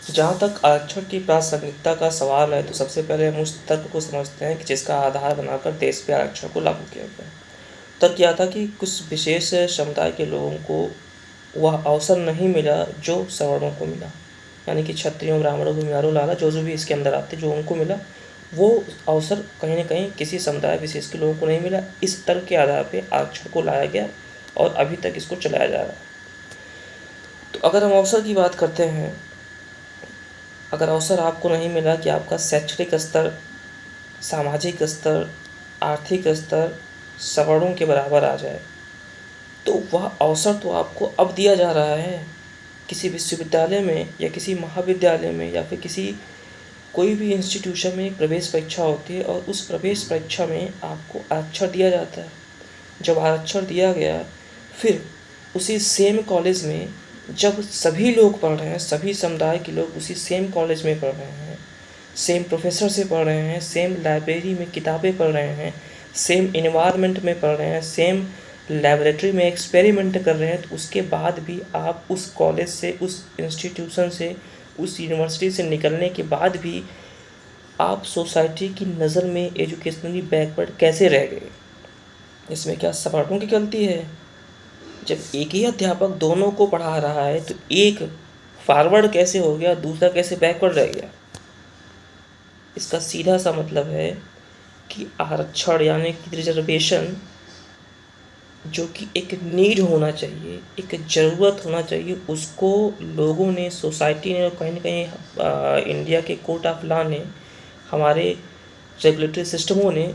जहाँ तक आरक्षण की प्रासंगिकता का सवाल है, तो सबसे पहले हम उस तर्क को समझते हैं कि जिसका आधार बनाकर देश पे आरक्षण को लागू किया गया। तर्क क्या था कि कुछ विशेष समुदाय के लोगों को वह अवसर नहीं मिला जो सवर्णों को मिला, यानी कि क्षत्रियों, ब्राह्मणों, भूमिहारों, लाला जो भी इसके अंदर आते, जो उनको मिला वो अवसर कहीं न कहीं किसी समुदाय विशेष के लोगों को नहीं मिला। इस तर्क के आधार पर आरक्षण को लाया गया और अभी तक इसको चलाया जा रहा है। तो अगर हम अवसर की बात करते हैं, अगर अवसर आपको नहीं मिला कि आपका शैक्षणिक स्तर, सामाजिक स्तर, आर्थिक स्तर सवर्णों के बराबर आ जाए, तो वह अवसर तो आपको अब दिया जा रहा है। किसी विश्वविद्यालय में या किसी महाविद्यालय में या फिर किसी कोई भी इंस्टीट्यूशन में एक प्रवेश परीक्षा होती है और उस प्रवेश परीक्षा में आपको आरक्षण दिया जाता है। जब आरक्षण दिया गया, फिर उसी सेम कॉलेज में जब सभी लोग पढ़ रहे हैं, सभी समुदाय के लोग उसी सेम कॉलेज में पढ़ रहे हैं, सेम प्रोफेसर से पढ़ रहे हैं, सेम लाइब्रेरी में किताबें पढ़ रहे हैं, सेम इन्वायरमेंट में पढ़ रहे हैं, सेम लैबोरेटरी में एक्सपेरिमेंट कर रहे हैं, तो उसके बाद भी आप उस कॉलेज से, उस इंस्टीट्यूशन से, उस यूनिवर्सिटी से निकलने के बाद भी आप सोसाइटी की नज़र में एजुकेशनली बैकवर्ड कैसे रह गए? इसमें क्या सवर्णों की गलती है? जब एक ही अध्यापक दोनों को पढ़ा रहा है तो एक फॉरवर्ड कैसे हो गया, दूसरा कैसे बैकवर्ड रह गया? इसका सीधा सा मतलब है कि आरक्षण यानी कि रिजर्वेशन जो कि एक नीड होना चाहिए, एक ज़रूरत होना चाहिए, उसको लोगों ने, सोसाइटी ने और कहीं न कहीं इंडिया के कोर्ट ऑफ लॉ ने, हमारे रेगुलेटरी सिस्टमों ने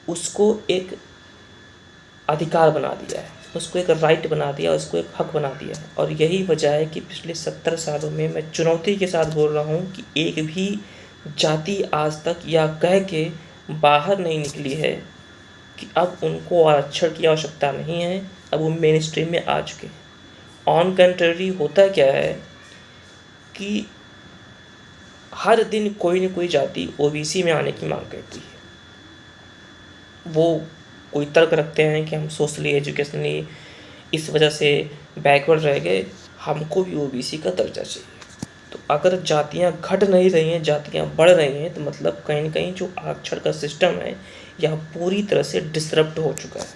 उसको एक अधिकार बना दिया है, उसको एक राइट बना दिया, उसको एक हक बना दिया है। और यही वजह है कि पिछले 70 सालों में मैं चुनौती के साथ बोल रहा हूँ कि एक भी जाति आज तक यह कह के बाहर नहीं निकली है कि अब उनको आरक्षण की आवश्यकता नहीं है, अब वो मेन स्ट्रीम में आ चुके हैं। ऑन कंट्री होता क्या है कि हर दिन कोई न कोई जाति ओबीसी में आने की मांग करती है। वो कोई तर्क रखते हैं कि हम सोशली, एजुकेशनली इस वजह से बैकवर्ड रह गए, हमको भी ओबीसी का दर्जा चाहिए। तो अगर जातियां घट नहीं रही हैं, जातियां बढ़ रही हैं, तो मतलब कहीं न कहीं जो आरक्षण का सिस्टम है यह पूरी तरह से डिसरप्ट हो चुका है।